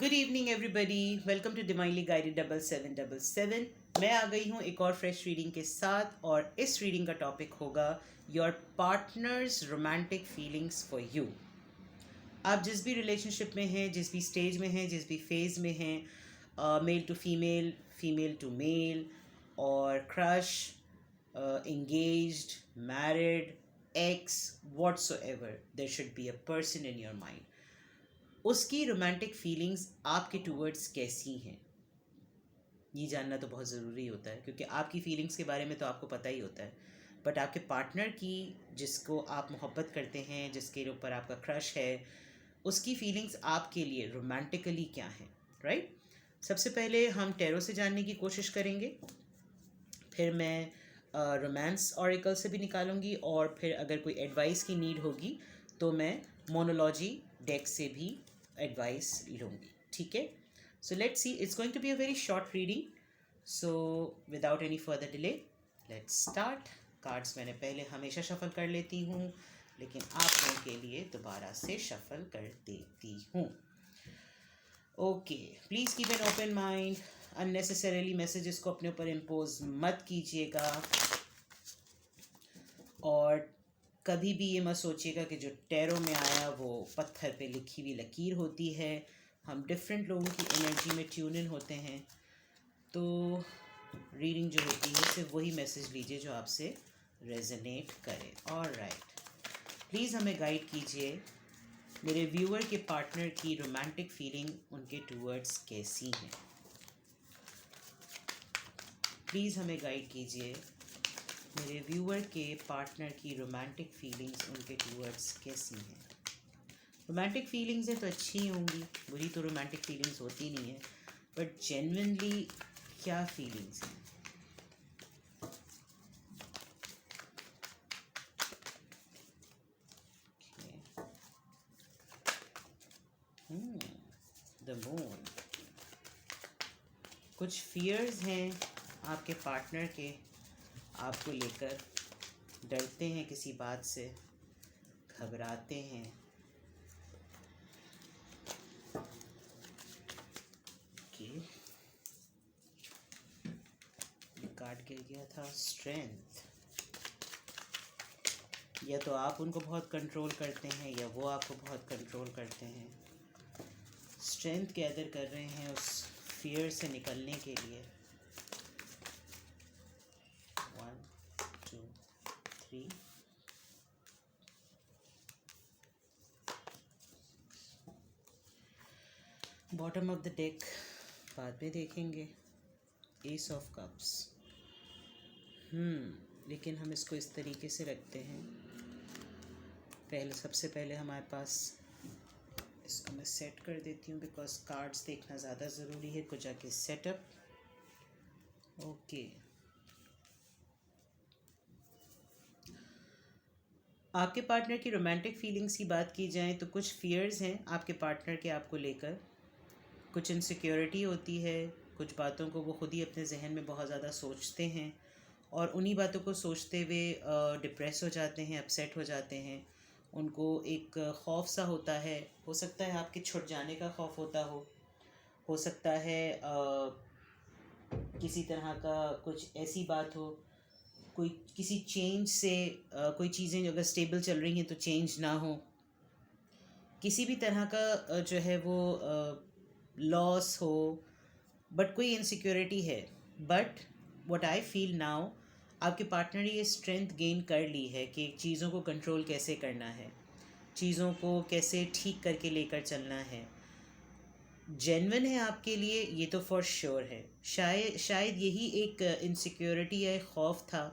Good evening everybody, welcome to divinely guided 7777। मैं आ गई हूँ एक और फ्रेश रीडिंग के साथ और इस रीडिंग का टॉपिक होगा your partners romantic feelings for you. आप जिस भी रिलेशनशिप में हैं, जिस भी स्टेज में हैं, जिस भी फेज़ में हैं, male to female, female to male, और crush, engaged, married, ex, whatsoever, there should be a person in your mind. उसकी रोमांटिक फीलिंग्स आपके टूवर्ड्स कैसी हैं, ये जानना तो बहुत ज़रूरी होता है, क्योंकि आपकी फीलिंग्स के बारे में तो आपको पता ही होता है, बट आपके पार्टनर की, जिसको आप मोहब्बत करते हैं, जिसके ऊपर आपका क्रश है, उसकी फीलिंग्स आपके लिए रोमांटिकली क्या हैं, राइट? सबसे पहले हम टैरो से जानने की कोशिश करेंगे, फिर मैं रोमांस ऑरिकल से भी निकालूंगी, और फिर अगर कोई एडवाइस की नीड होगी तो मैं मोनोलॉजी डेक से भी एडवाइस लूँगी, ठीक है? So let's see, it's going to be a very short reading, so without any further delay let's start. Cards मैंने पहले हमेशा शफल कर लेती हूँ, लेकिन आप लोगों के लिए दोबारा से शफल कर देती हूँ। Okay, please keep an open mind, unnecessarily messages को अपने ऊपर इम्पोज मत कीजिएगा, और कभी भी ये मत सोचिएगा कि जो टैरो में आया वो पत्थर पे लिखी हुई लकीर होती है। हम डिफरेंट लोगों की एनर्जी में ट्यून इन होते हैं, तो रीडिंग जो होती है सिर्फ वही मैसेज लीजिए जो आपसे रेजोनेट करे। ऑलराइट, प्लीज़ हमें गाइड कीजिए, मेरे व्यूअर के पार्टनर की रोमांटिक फीलिंग उनके टूवर्ड्स कैसी हैं। प्लीज़ हमें गाइड कीजिए, मेरे व्यूअर के पार्टनर की रोमांटिक फीलिंग्स उनके टूवर्ड्स कैसी हैं। रोमांटिक फीलिंग्स हैं तो अच्छी ही होंगी, बुरी तो रोमांटिक फीलिंग्स होती नहीं है, बट जेन्युइनली क्या फीलिंग्स हैं? The moon. कुछ फियर्स हैं आपके पार्टनर के, आपको लेकर डरते हैं किसी बात से, घबराते हैं। कार्ड गिर गया था स्ट्रेंथ। या तो आप उनको बहुत कंट्रोल करते हैं या वो आपको बहुत कंट्रोल करते हैं। स्ट्रेंथ गैदर कर रहे हैं उस फियर से निकलने के लिए। 1 2 3 बॉटम ऑफ द डेक बाद में देखेंगे। S of cups. लेकिन हम इसको इस तरीके से रखते हैं, सबसे पहले हमारे पास, इसको मैं सेट कर देती हूँ बिकॉज कार्ड्स देखना ज़्यादा ज़रूरी है। कुछ जाके सेटअप। ओके, आपके पार्टनर की रोमांटिक फीलिंग्स की बात की जाए तो कुछ फियर्स हैं आपके पार्टनर के आपको लेकर। कुछ इनसिक्योरिटी होती है, कुछ बातों को वो खुद ही अपने जहन में बहुत ज़्यादा सोचते हैं, और उन्हीं बातों को सोचते हुए डिप्रेस हो जाते हैं, अपसेट हो जाते हैं। उनको एक खौफ सा होता है, हो सकता है आपके छुट जाने का खौफ होता हो सकता है किसी तरह का कुछ ऐसी बात हो, कोई किसी चेंज से, कोई चीज़ें अगर स्टेबल चल रही हैं तो चेंज ना हो, किसी भी तरह का जो है वो लॉस हो, बट कोई इनसिक्योरिटी है। But what I feel now, आपके पार्टनर ने ये स्ट्रेंथ गेन कर ली है कि चीज़ों को कंट्रोल कैसे करना है, चीज़ों को कैसे ठीक करके लेकर चलना है। जेन्युइन है आपके लिए, ये तो फॉर श्योर है। शायद यही एक इनसिक्योरिटी या एक खौफ था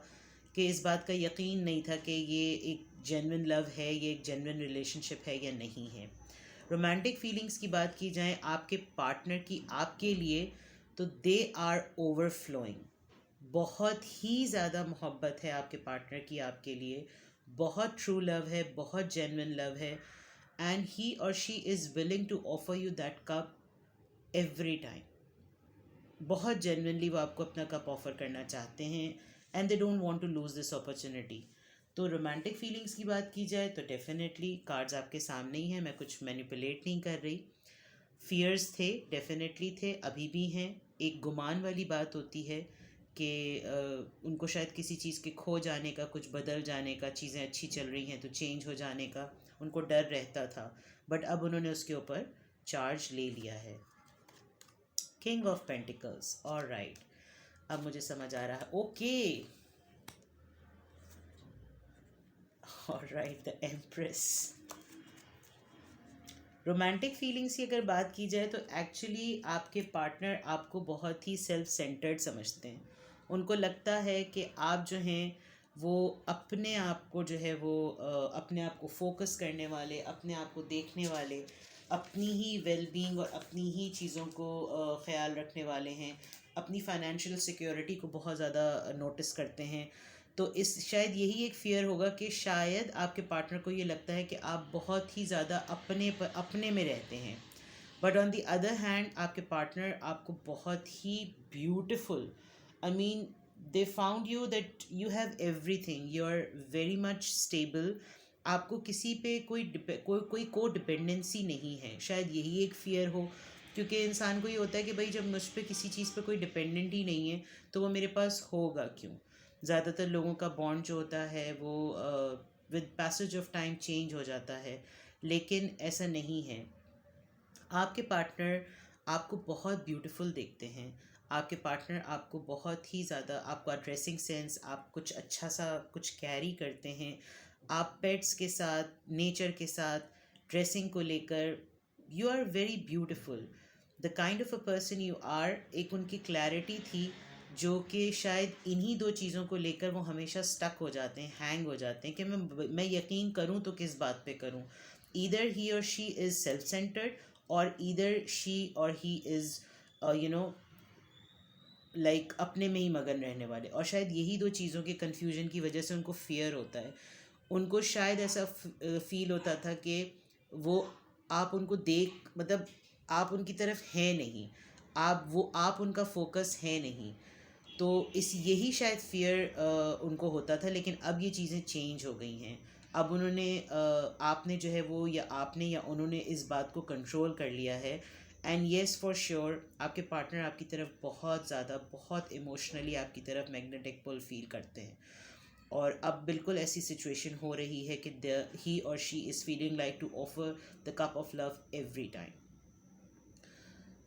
कि इस बात का यकीन नहीं था कि ये एक जेन्युइन लव है, ये एक जेन्युइन रिलेशनशिप है या नहीं है। रोमांटिक फीलिंग्स की बात की जाए आपके पार्टनर की आपके लिए, तो दे आर ओवरफ्लोइंग। बहुत ही ज़्यादा मोहब्बत है आपके पार्टनर की आपके लिए, बहुत ट्रू लव है, बहुत जेन्युइन लव है, एंड ही और she is willing to offer you that cup every time. बहुत जेन्युइनली वो आपको अपना कप ऑफर करना चाहते हैं, and they don't want to lose this opportunity. तो रोमांटिक फीलिंग्स की बात की जाए तो डेफिनेटली कार्ड्स आपके सामने ही हैं, मैं कुछ मैनिपुलेट नहीं कर रही। फियर्स थे, डेफिनेटली थे, अभी भी हैं। एक गुमान वाली बात होती है कि उनको शायद किसी चीज़ के खो जाने का, कुछ बदल जाने का, चीज़ें अच्छी चल रही हैं तो चेंज हो जाने का उनको डर रहता था, बट अब उन्होंने उसके ऊपर चार्ज ले लिया है। किंग ऑफ पेंटिकल्स, ऑलराइट, अब मुझे समझ आ रहा है। Okay, alright, the empress. Romantic feelings की अगर बात की जाए तो एक्चुअली आपके पार्टनर आपको बहुत ही सेल्फ सेंटर्ड समझते हैं। उनको लगता है कि आप जो हैं वो अपने आप को जो है वो अपने आप को फोकस करने वाले, अपने आप को देखने वाले, अपनी ही वेलबींग और अपनी ही चीज़ों को ख्याल रखने वाले हैं, अपनी फाइनेंशियल सिक्योरिटी को बहुत ज़्यादा नोटिस करते हैं। तो इस शायद यही एक फ़ियर होगा कि शायद आपके पार्टनर को ये लगता है कि आप बहुत ही ज़्यादा अपने में रहते हैं, but on the other hand आपके पार्टनर आपको बहुत ही beautiful, I mean they found you that you have everything, you are very much stable. आपको किसी पे कोई को डिपेंडेंसी नहीं है। शायद यही एक फ़ियर हो, क्योंकि इंसान को ये होता है कि भाई जब मुझ पे किसी चीज़ पे कोई डिपेंडेंट ही नहीं है तो वो मेरे पास होगा क्यों। ज़्यादातर लोगों का बॉन्ड जो होता है वो with passage of time change हो जाता है, लेकिन ऐसा नहीं है। आपके पार्टनर आपको बहुत ब्यूटीफुल देखते हैं। आपके पार्टनर आपको बहुत ही ज़्यादा, आपका ड्रेसिंग सेंस, आप कुछ अच्छा सा कुछ कैरी करते हैं। आप पेट्स के साथ, नेचर के साथ, ड्रेसिंग को लेकर you are very beautiful. The kind of a person you are, एक उनकी क्लैरिटी थी जो कि शायद इन्हीं दो चीज़ों को लेकर वो हमेशा स्टक हो जाते हैं, हैंग हो जाते हैं कि मैं यकीन करूं तो किस बात पे करूं। ईदर ही और शी इज़ सेल्फ सेंटर्ड, और ईदर शी और he is you know like अपने में ही मगन रहने वाले। और शायद यही दो चीज़ों के कन्फ्यूजन की वजह से उनको फियर होता है। उनको शायद ऐसा फील होता था कि वो, आप उनको देख, मतलब आप उनकी तरफ हैं नहीं, आप उनका फोकस है नहीं। तो इस यही शायद फियर उनको होता था, लेकिन अब ये चीज़ें चेंज हो गई हैं। अब उन्होंने आपने जो है वो, या आपने या उन्होंने इस बात को कंट्रोल कर लिया है। एंड येस फॉर श्योर आपके पार्टनर आपकी तरफ बहुत ज़्यादा, बहुत इमोशनली आपकी तरफ मैग्नेटिक पुल फील करते हैं। और अब बिल्कुल ऐसी सिचुएशन हो रही है कि ही और she is feeling like to offer the cup of love every time.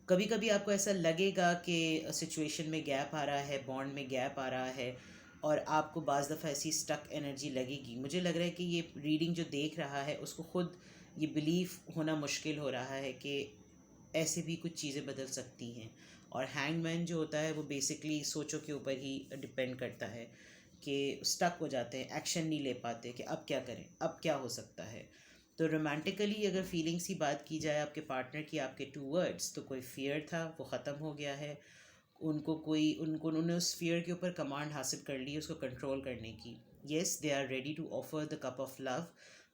कभी कभी आपको ऐसा लगेगा कि सिचुएशन में गैप आ रहा है, बॉन्ड में गैप आ रहा है, और आपको बाज़ दफ़ा ऐसी स्टक एनर्जी लगेगी। मुझे लग रहा है कि ये रीडिंग जो देख रहा है उसको ख़ुद ये बिलीव होना मुश्किल हो रहा है कि ऐसे भी कुछ चीज़ें बदल सकती हैं। और हैंगमैन जो होता है वो बेसिकली सोचों के ऊपर ही डिपेंड करता है कि स्टक हो जाते हैं, एक्शन नहीं ले पाते कि अब क्या करें, अब क्या हो सकता है। तो रोमांटिकली अगर फीलिंग्स की बात की जाए आपके पार्टनर की आपके टूवर्ड्स, तो कोई फियर था वो ख़त्म हो गया है। उन्होंने उस फियर के ऊपर कमांड हासिल कर ली उसको कंट्रोल करने की। Yes, they are ready to offer the cup of love.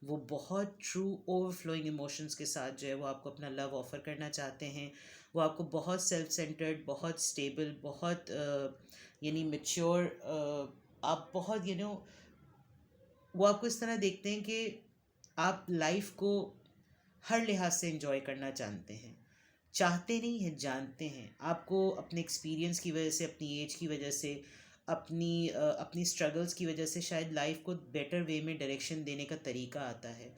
वो बहुत ट्रू ओवरफ्लोइंग इमोशंस के साथ जो है वो आपको अपना लव ऑफ़र करना चाहते हैं। वो आपको बहुत सेल्फ सेंटर्ड, बहुत स्टेबल, बहुत यानी मेच्योर, आप बहुत वो आपको इस तरह देखते हैं कि आप लाइफ को हर लिहाज से एंजॉय करना जानते हैं। चाहते नहीं हैं, जानते हैं। आपको अपने एक्सपीरियंस की वजह से, अपनी एज की वजह से, अपनी स्ट्रगल्स की वजह से शायद लाइफ को बेटर वे में डायरेक्शन देने का तरीका आता है।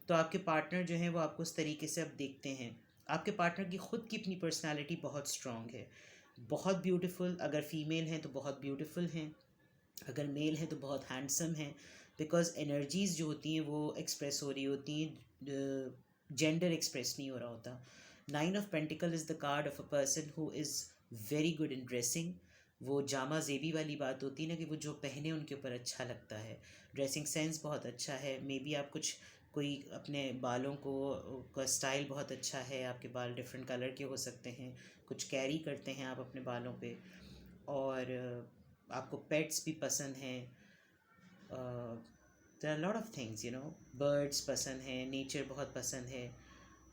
तो आपके पार्टनर जो हैं वो आपको उस तरीके से अब देखते हैं। आपके पार्टनर की ख़ुद की अपनी पर्सनालिटी बहुत स्ट्रॉन्ग है, बहुत ब्यूटीफुल। अगर फीमेल हैं तो बहुत ब्यूटीफुल हैं, अगर मेल हैं तो बहुत हैंडसम हैं। बिकॉज एनर्जीज़ जो होती हैं वो एक्सप्रेस हो रही होती हैं, जेंडर एक्सप्रेस नहीं हो रहा होता। Nine of pentacle is the card of a person who is very good in dressing. वो जामा जेबी वाली बात होती है ना कि वो जो पहने उनके ऊपर अच्छा लगता है। ड्रेसिंग सेंस बहुत अच्छा है। मे बी आप कुछ कोई अपने बालों को का स्टाइल बहुत अच्छा है, आपके बाल डिफरेंट कलर के हो सकते हैं, कुछ कैरी करते हैं आप अपने बालों पे। और आपको पेट्स भी पसंद हैं, there are lot of things, birds पसंद हैं, नेचर बहुत पसंद है।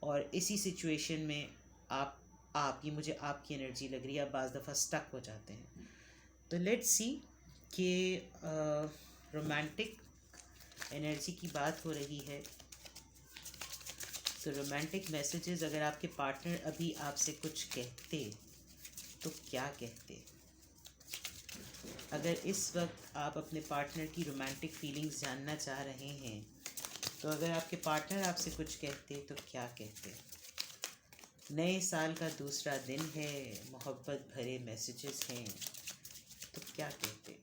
और इसी सिचुएशन में आप ये मुझे आपकी एनर्जी लग रही है, आप बाज़ दफ़ा स्टक हो जाते हैं। तो लेट्स सी कि रोमांटिक एनर्जी की बात हो रही है। तो रोमांटिक मैसेजेस, अगर आपके पार्टनर अभी आपसे कुछ कहते तो क्या कहते? अगर इस वक्त आप अपने पार्टनर की रोमांटिक फीलिंग्स जानना चाह रहे हैं, तो अगर आपके पार्टनर आपसे कुछ कहते तो क्या कहते? नए साल का दूसरा दिन है, मोहब्बत भरे मैसेजेस हैं, तो क्या कहते?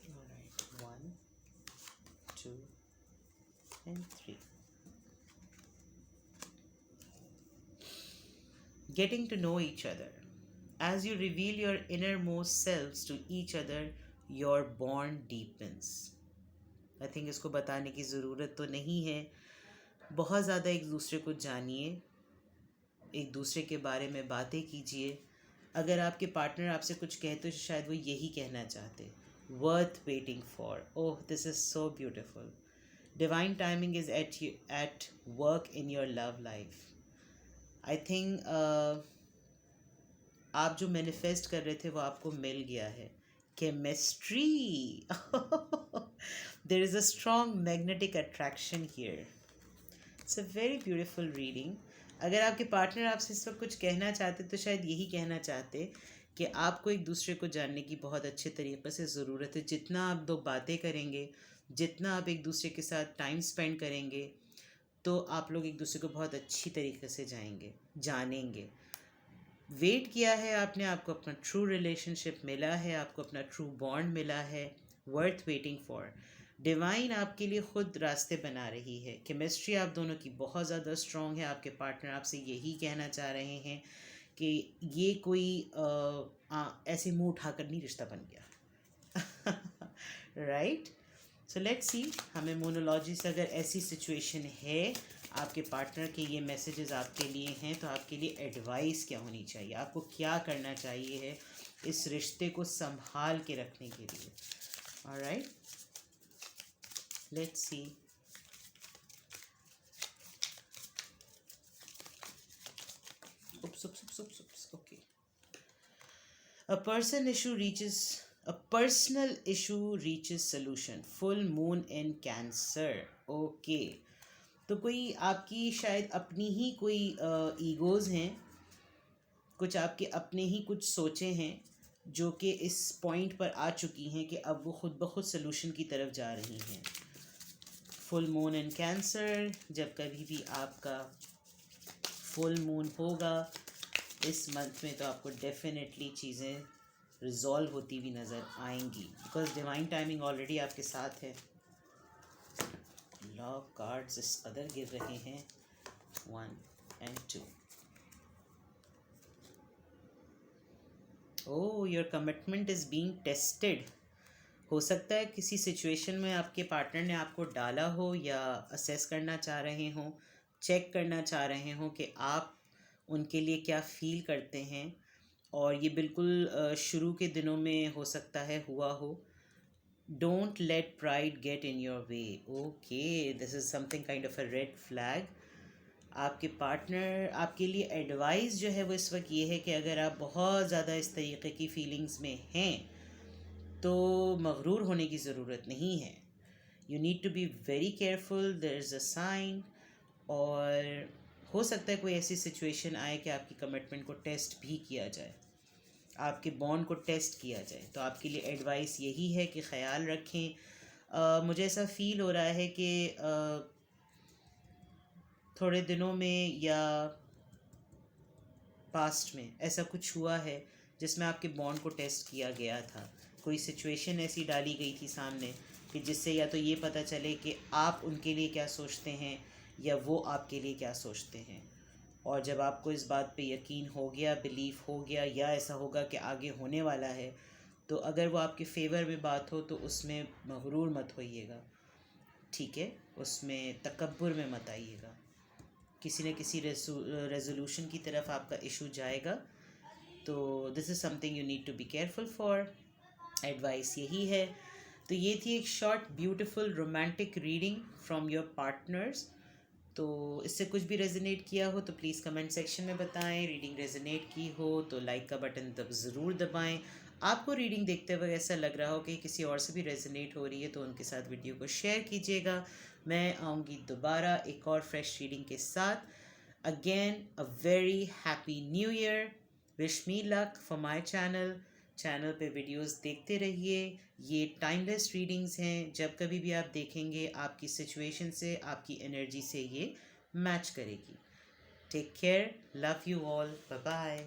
Alright, 1 2 and 3. Getting to know each other. As you reveal your innermost selves to each other, your bond deepens. I think इसको बताने की ज़रूरत तो नहीं है। बहुत ज़्यादा एक दूसरे को जानिए, एक दूसरे के बारे में बातें कीजिए। अगर आपके पार्टनर आपसे कुछ कहते तो शायद वो यही कहना चाहते, worth waiting for. Oh, this is so beautiful. Divine timing is at work in your love life. I think आप जो मैनिफेस्ट कर रहे थे वो आपको मिल गया है। Chemistry there is a strong magnetic attraction here. It's a very beautiful reading. अगर आपके पार्टनर आपसे इस वक्त कुछ कहना चाहते तो शायद यही कहना चाहते कि आपको एक दूसरे को जानने की बहुत अच्छे तरीके से ज़रूरत है। जितना आप दो बातें करेंगे, जितना आप एक दूसरे के साथ टाइम स्पेंड करेंगे, तो आप लोग एक दूसरे को बहुत अच्छी तरीके से जानेंगे। वेट किया है आपने, आपको अपना ट्रू रिलेशनशिप मिला है, आपको अपना ट्रू बॉन्ड मिला है, वर्थ वेटिंग फॉर। डिवाइन आपके लिए खुद रास्ते बना रही है। केमिस्ट्री आप दोनों की बहुत ज़्यादा स्ट्रॉन्ग है। आपके पार्टनर आपसे यही कहना चाह रहे हैं कि ये कोई ऐसे मुंह उठाकर नहीं रिश्ता बन गया। राइट? सो लेट्स सी, हमें मोनोलॉजी से अगर ऐसी सिचुएशन है, आपके पार्टनर के ये मैसेजेस आपके लिए हैं, तो आपके लिए एडवाइस क्या होनी चाहिए, आपको क्या करना चाहिए है इस रिश्ते को संभाल के रखने के लिए। Alright, let's see. Okay. A personal issue reaches solution. Full moon in Cancer. Okay. तो कोई आपकी शायद अपनी ही कोई ईगोज़ हैं, कुछ आपके अपने ही कुछ सोचें हैं जो कि इस पॉइंट पर आ चुकी हैं कि अब वो खुद ब खुद सलूशन की तरफ जा रही हैं। फुल मून इन कैंसर, जब कभी भी आपका फुल मून होगा इस मंथ में, तो आपको डेफिनेटली चीज़ें रिजॉल्व होती हुई नज़र आएंगी, बिकॉज डिवाइन टाइमिंग ऑलरेडी आपके साथ है। लव कार्ड्स इस कदर गिर रहे हैं, 1 and 2। Oh, your commitment is being tested. हो सकता है किसी सिचुएशन में आपके पार्टनर ने आपको डाला हो, या असेस करना चाह रहे हों, चेक करना चाह रहे हों कि आप उनके लिए क्या फील करते हैं, और ये बिल्कुल शुरू के दिनों में हो सकता है हुआ हो। Don't let pride get in your way. Okay, this is something kind of a red flag. आपके पार्टनर आपके लिए एडवाइस जो है वो इस वक्त ये है कि अगर आप बहुत ज़्यादा इस तरीके की फीलिंग्स में हैं तो मगरूर होने की ज़रूरत नहीं है। You need to be very careful, there is a sign. और हो सकता है कोई ऐसी सिचुएशन आए कि आपकी कमिटमेंट को टेस्ट भी किया जाए, आपके बॉन्ड को टेस्ट किया जाए। तो आपके लिए एडवाइस यही है कि ख़याल रखें। मुझे ऐसा फ़ील हो रहा है कि थोड़े दिनों में या पास्ट में ऐसा कुछ हुआ है जिसमें आपके बॉन्ड को टेस्ट किया गया था। कोई सिचुएशन ऐसी डाली गई थी सामने कि जिससे या तो ये पता चले कि आप उनके लिए क्या सोचते हैं या वो आपके लिए क्या सोचते हैं। और जब आपको इस बात पे यकीन हो गया, बिलीफ हो गया, या ऐसा होगा कि आगे होने वाला है, तो अगर वो आपके फेवर में बात हो तो उसमें मगरूर मत होइएगा, ठीक है? उसमें तकब्बुर में मत आइएगा। किसी न किसी रेजोल्यूशन की तरफ आपका इशू जाएगा। तो this is something you need to be careful for. Advice यही है। तो ये थी एक short beautiful romantic reading from your partners. तो इससे कुछ भी रेजोनेट किया हो तो प्लीज़ कमेंट सेक्शन में बताएं। रीडिंग रेजोनेट की हो तो लाइक का बटन तब ज़रूर दबाएं। आपको रीडिंग देखते वक्त ऐसा लग रहा हो कि किसी और से भी रेजोनेट हो रही है तो उनके साथ वीडियो को शेयर कीजिएगा। मैं आऊँगी दोबारा एक और फ्रेश रीडिंग के साथ। Again a very happy new year. Wish me luck for my channel पे वीडियोस देखते रहिए। ये टाइमलेस रीडिंग्स हैं, जब कभी भी आप देखेंगे आपकी सिचुएशन से, आपकी एनर्जी से ये मैच करेगी। Take care, love you all, bye bye.